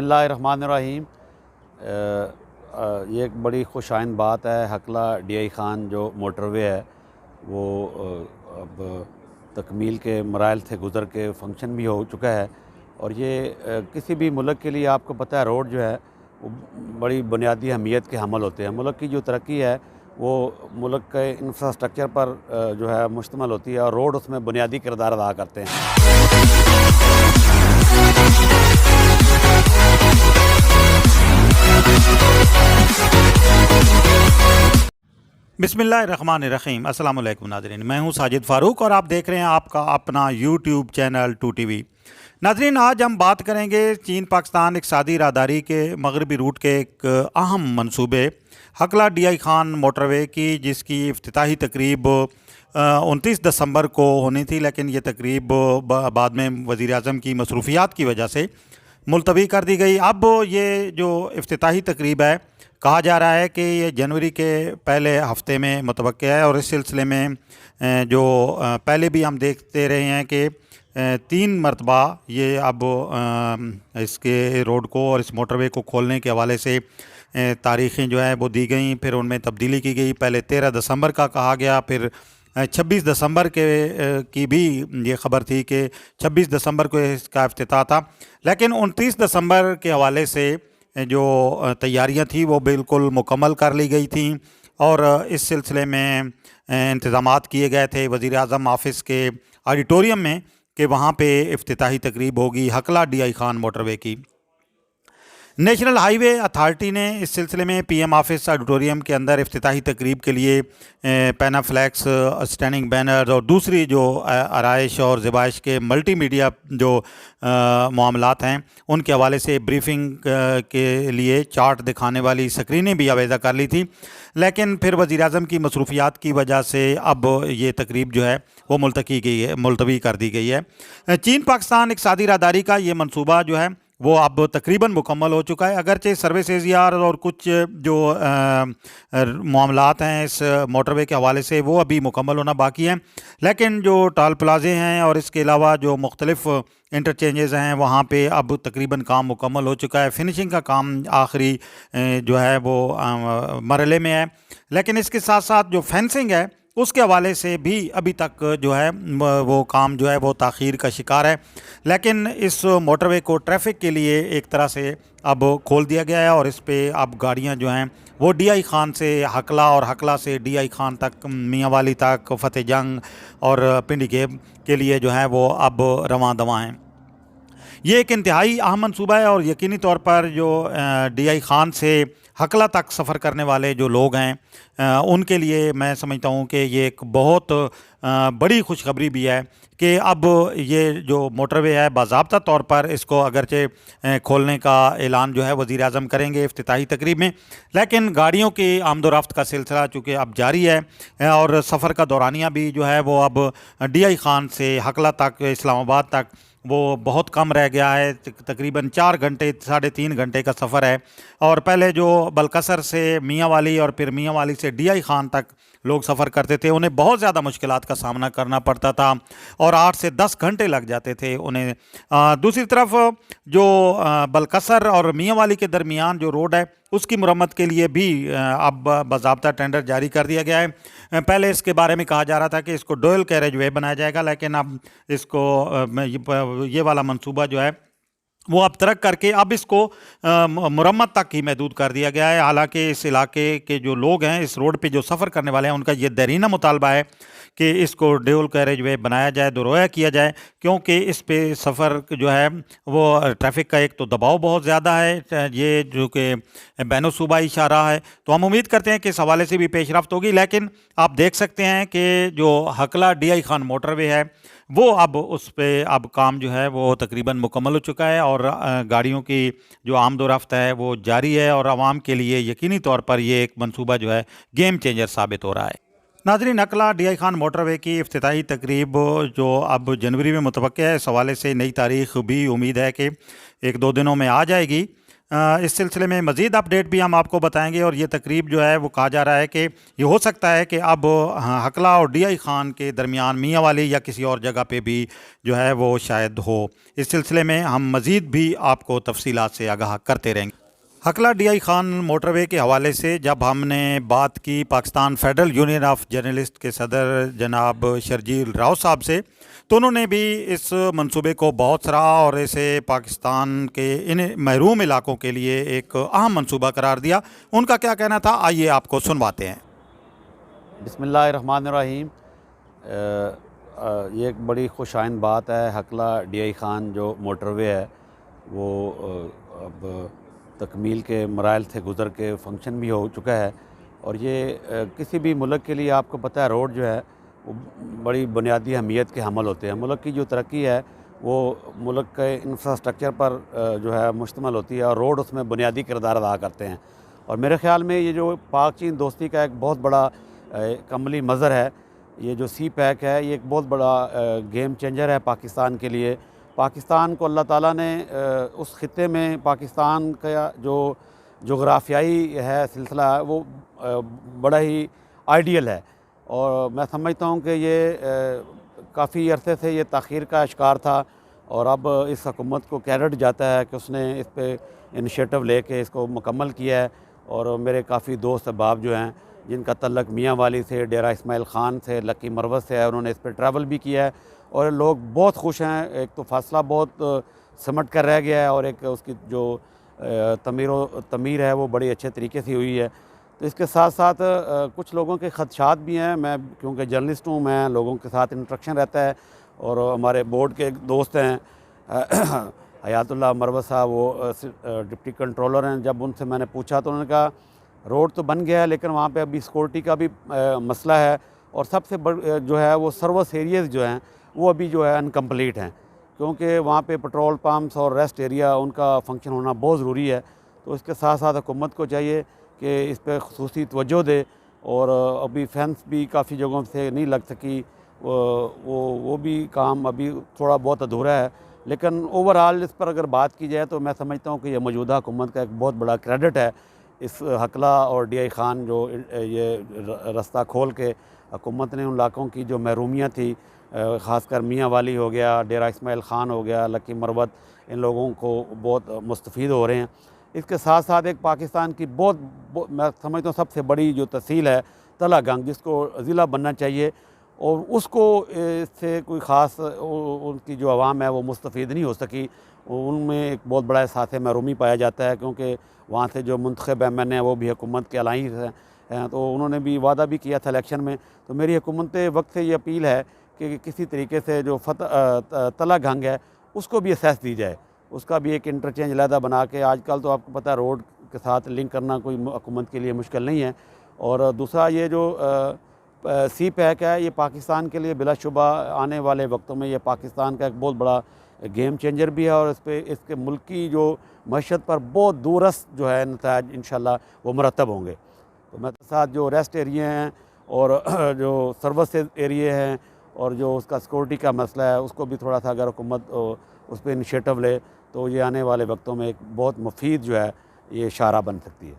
اللہ الرحمن الرحیم۔ یہ ایک بڑی خوش آئند بات ہے۔ ہکلہ ڈی آئی خان جو موٹر وے ہے وہ اب تکمیل کے مراحل سے گزر کے فنکشن بھی ہو چکا ہے، اور یہ کسی بھی ملک کے لیے آپ کو پتہ ہے روڈ جو ہے وہ بڑی بنیادی اہمیت کے حامل ہوتے ہیں۔ ملک کی جو ترقی ہے وہ ملک کے انفراسٹرکچر پر جو ہے مشتمل ہوتی ہے، اور روڈ اس میں بنیادی کردار ادا کرتے ہیں۔ بسم اللہ الرحمن الرحیم۔ السلام علیکم ناظرین، میں ہوں ساجد فاروق اور آپ دیکھ رہے ہیں آپ کا اپنا یوٹیوب چینل 2TV۔ ناظرین، آج ہم بات کریں گے چین پاکستان اقتصادی راہداری کے مغربی روٹ کے ایک اہم منصوبے ہکلہ ڈی آئی خان موٹر وے کی، جس کی افتتاحی تقریب 29 دسمبر کو ہونی تھی، لیکن یہ تقریب بعد میں وزیر اعظم کی مصروفیات کی وجہ سے ملتوی کر دی گئی۔ اب یہ جو افتتاحی تقریب ہے، کہا جا رہا ہے کہ یہ جنوری کے پہلے ہفتے میں متوقع ہے، اور اس سلسلے میں جو پہلے بھی ہم دیکھتے رہے ہیں کہ 3 مرتبہ یہ اب اس کے روڈ کو اور اس موٹر وے کو کھولنے کے حوالے سے تاریخیں جو ہے وہ دی گئیں، پھر ان میں تبدیلی کی گئی۔ پہلے 13 دسمبر کا کہا گیا، پھر 26 دسمبر کی بھی یہ خبر تھی کہ 26 دسمبر کو اس کا افتتاح تھا، لیکن 29 دسمبر کے حوالے سے جو تیاریاں تھیں وہ بالکل مکمل کر لی گئی تھیں، اور اس سلسلے میں انتظامات کیے گئے تھے وزیر اعظم آفس کے آڈیٹوریم میں کہ وہاں پہ افتتاحی تقریب ہوگی ہکلہ ڈی آئی خان موٹر وے کی۔ نیشنل ہائی وے اتھارٹی نے اس سلسلے میں پی ایم آفس آڈیٹوریم کے اندر افتتاحی تقریب کے لیے پینا فلیکس، اسٹینڈنگ بینرز اور دوسری جو آرائش اور زیبائش کے ملٹی میڈیا جو معاملات ہیں ان کے حوالے سے بریفنگ کے لیے چارٹ دکھانے والی سکرینیں بھی آویزہ کر لی تھی، لیکن پھر وزیر اعظم کی مصروفیات کی وجہ سے اب یہ تقریب جو ہے وہ ملتوی کر دی گئی ہے۔ چین پاکستان اقتصادی راہداری کا یہ منصوبہ جو ہے وہ اب تقریباً مکمل ہو چکا ہے، اگرچہ سروس ایزیار اور کچھ جو معاملات ہیں اس موٹر وے کے حوالے سے وہ ابھی مکمل ہونا باقی ہیں، لیکن جو ٹال پلازے ہیں اور اس کے علاوہ جو مختلف انٹرچینجز ہیں وہاں پہ اب تقریباً کام مکمل ہو چکا ہے۔ فنشنگ کا کام آخری جو ہے وہ مرحلے میں ہے، لیکن اس کے ساتھ ساتھ جو فینسنگ ہے اس کے حوالے سے بھی ابھی تک جو ہے وہ کام جو ہے وہ تاخیر کا شکار ہے، لیکن اس موٹر وے کو ٹریفک کے لیے ایک طرح سے اب کھول دیا گیا ہے، اور اس پہ اب گاڑیاں جو ہیں وہ ڈی آئی خان سے ہکلہ اور ہکلہ سے ڈی آئی خان تک، میاں والی تک، فتح جنگ اور پنڈی گیب کے لیے جو ہے وہ اب رواں دواں ہیں۔ یہ ایک انتہائی اہم منصوبہ ہے، اور یقینی طور پر جو ڈی آئی خان سے ہکلہ تک سفر کرنے والے جو لوگ ہیں ان کے لیے میں سمجھتا ہوں کہ یہ ایک بہت بڑی خوشخبری بھی ہے کہ اب یہ جو موٹر وے ہے باضابطہ طور پر اس کو اگرچہ کھولنے کا اعلان جو ہے وزیر اعظم کریں گے افتتاحی تقریب میں، لیکن گاڑیوں کی آمد و رفت کا سلسلہ چونکہ اب جاری ہے، اور سفر کا دورانیہ بھی جو ہے وہ اب ڈی آئی خان سے ہکلہ تک، اسلام آباد تک وہ بہت کم رہ گیا ہے۔ تقریباً 4 گھنٹے 3.5 گھنٹے کا سفر ہے، اور پہلے جو بلکسر سے میاں والی اور پھر میاں والی سے ڈی آئی خان تک لوگ سفر کرتے تھے، انہیں بہت زیادہ مشکلات کا سامنا کرنا پڑتا تھا، اور 8 سے 10 گھنٹے لگ جاتے تھے انہیں۔ دوسری طرف جو بلکسر اور میاں والی کے درمیان جو روڈ ہے اس کی مرمت کے لیے بھی اب باضابطہ ٹینڈر جاری کر دیا گیا ہے۔ پہلے اس کے بارے میں کہا جا رہا تھا کہ اس کو ڈوئل کیریج وے بنایا جائے گا، لیکن اب اس کو یہ والا منصوبہ جو ہے وہ اب ترک کر کے اب اس کو مرمت تک ہی محدود کر دیا گیا ہے۔ حالانکہ اس علاقے کے جو لوگ ہیں، اس روڈ پہ جو سفر کرنے والے ہیں، ان کا یہ دیرینہ مطالبہ ہے کہ اس کو ڈیول کیریج وے بنایا جائے، دورویا کیا جائے، کیونکہ اس پہ سفر جو ہے وہ ٹریفک کا ایک تو دباؤ بہت زیادہ ہے، یہ جو کہ بین الصوبائی شاہراہ ہے، تو ہم امید کرتے ہیں کہ اس حوالے سے بھی پیش رفت ہوگی۔ لیکن آپ دیکھ سکتے ہیں کہ جو ہکلہ ڈی آئی خان موٹر وے ہے وہ اب اس پہ اب کام جو ہے وہ تقریباً مکمل ہو چکا ہے، اور گاڑیوں کی جو آمد و رفت ہے وہ جاری ہے، اور عوام کے لیے یقینی طور پر یہ ایک منصوبہ جو ہے گیم چینجر ثابت ہو رہا ہے۔ ناظرین، ہکلہ ڈی آئی خان موٹر وے کی افتتاحی تقریب جو اب جنوری میں متوقع ہے، اس حوالے سے نئی تاریخ بھی امید ہے کہ 1-2 دنوں میں آ جائے گی۔ اس سلسلے میں مزید اپڈیٹ بھی ہم آپ کو بتائیں گے، اور یہ تقریب جو ہے وہ کہا جا رہا ہے کہ یہ ہو سکتا ہے کہ اب ہکلا اور ڈی آئی خان کے درمیان میاں والی یا کسی اور جگہ پہ بھی جو ہے وہ شاید ہو۔ اس سلسلے میں ہم مزید بھی آپ کو تفصیلات سے آگاہ کرتے رہیں گے۔ Hakla D I Khan motor وے کے حوالے سے جب ہم نے بات کی Pakistan federal union of journalist کے صدر جناب شرجیل راؤ صاحب سے، تو انہوں نے بھی اس منصوبے کو بہت سراہا اور اسے پاکستان کے ان محروم علاقوں کے لیے ایک اہم منصوبہ قرار دیا۔ ان کا کیا کہنا تھا، آئیے آپ کو سنواتے ہیں۔ بسم اللہ الرحمن الرحیم۔ یہ ایک بڑی خوش آئند بات ہے۔ ہکلا ڈی آئی خان جو موٹر وے ہے وہ اب تکمیل کے مراحل سے گزر کے فنکشن بھی ہو چکا ہے، اور یہ کسی بھی ملک کے لیے آپ کو پتہ ہے روڈ جو ہے وہ بڑی بنیادی اہمیت کے حامل ہوتے ہیں۔ ملک کی جو ترقی ہے وہ ملک کے انفراسٹرکچر پر جو ہے مشتمل ہوتی ہے، اور روڈ اس میں بنیادی کردار ادا کرتے ہیں۔ اور میرے خیال میں یہ جو پاک چین دوستی کا ایک بہت بڑا عملی مظہر ہے، یہ جو سی پیک ہے، یہ ایک بہت بڑا گیم چینجر ہے پاکستان کے لیے۔ پاکستان کو اللہ تعالیٰ نے اس خطے میں پاکستان کا جو جغرافیائی ہے سلسلہ ہے وہ بڑا ہی آئیڈیل ہے، اور میں سمجھتا ہوں کہ یہ کافی عرصے سے یہ تاخیر کا شکار تھا، اور اب اس حکومت کو کریڈٹ جاتا ہے کہ اس نے اس پہ انیشیٹو لے کے اس کو مکمل کیا ہے۔ اور میرے کافی دوست احباب جو ہیں جن کا تعلق میاں والی سے، ڈیرہ اسماعیل خان سے، لکی مروت سے ہے، انہوں نے اس پہ ٹریول بھی کیا ہے، اور لوگ بہت خوش ہیں۔ ایک تو فاصلہ بہت سمٹ کر رہ گیا ہے، اور ایک اس کی جو تعمیر ہے وہ بڑی اچھے طریقے سے ہوئی ہے۔ تو اس کے ساتھ ساتھ کچھ لوگوں کے خدشات بھی ہیں۔ میں کیونکہ جرنلسٹ ہوں، میں لوگوں کے ساتھ انٹریکشن رہتا ہے، اور ہمارے بورڈ کے ایک دوست ہیں حیات اللہ مروت صاحب، وہ ڈپٹی کنٹرولر ہیں۔ جب ان سے میں نے پوچھا تو انہوں نے کہا روڈ تو بن گیا ہے لیکن وہاں پہ ابھی سیکورٹی کا بھی مسئلہ ہے، اور سب سے جو ہے وہ سروس ایریاز جو ہیں وہ ابھی جو ہے انکمپلیٹ ہیں، کیونکہ وہاں پہ پٹرول پمپس اور ریسٹ ایریا ان کا فنکشن ہونا بہت ضروری ہے۔ تو اس کے ساتھ ساتھ حکومت کو چاہیے کہ اس پہ خصوصی توجہ دے، اور ابھی فینس بھی کافی جگہوں سے نہیں لگ سکی، وہ بھی کام ابھی تھوڑا بہت ادھورا ہے، لیکن اوورآل اس پر اگر بات کی جائے تو میں سمجھتا ہوں کہ یہ موجودہ حکومت کا ایک بہت بڑا کریڈٹ ہے۔ اس ہکلا اور ڈی آئی خان جو یہ رستہ کھول کے حکومت نے ان علاقوں کی جو محرومیاں تھی، خاص کر میاں والی ہو گیا، ڈیرہ اسماعیل خان ہو گیا، لکی مروت، ان لوگوں کو بہت مستفید ہو رہے ہیں۔ اس کے ساتھ ساتھ ایک پاکستان کی بہت میں سمجھتا ہوں سب سے بڑی جو تحصیل ہے تلہ گنگ، جس کو ضلع بننا چاہیے، اور اس کو اس سے کوئی خاص ان کی جو عوام ہے وہ مستفید نہیں ہو سکی۔ ان میں ایک بہت بڑا احساس محرومی پایا جاتا ہے، کیونکہ وہاں سے جو منتخب ایم این ہیں وہ بھی حکومت کے الائنس ہیں، تو انہوں نے بھی وعدہ بھی کیا تھا الیکشن میں۔ تو میری حکومت وقت سے یہ اپیل ہے کہ کسی طریقے سے جو تلہ گنگ ہے اس کو بھی اسیس دی جائے، اس کا بھی ایک انٹرچینج علیحدہ بنا کے۔ آج کل تو آپ کو پتہ ہے روڈ کے ساتھ لنک کرنا کوئی حکومت کے لیے مشکل نہیں ہے۔ اور دوسرا یہ جو سی پیک ہے یہ پاکستان کے لیے بلا شبہ آنے والے وقتوں میں یہ پاکستان کا ایک بہت بڑا گیم چینجر بھی ہے، اور اس کے ملکی جو معیشت پر بہت دورست جو ہے نتائج انشاءاللہ وہ مرتب ہوں گے۔ تو میں ساتھ جو ریسٹ ایریا ہیں اور جو سروس ایریا ہیں اور جو اس کا سیکورٹی کا مسئلہ ہے اس کو بھی تھوڑا سا اگر حکومت اس پہ انیشیٹو لے تو یہ آنے والے وقتوں میں ایک بہت مفید جو ہے یہ اشارہ بن سکتی ہے۔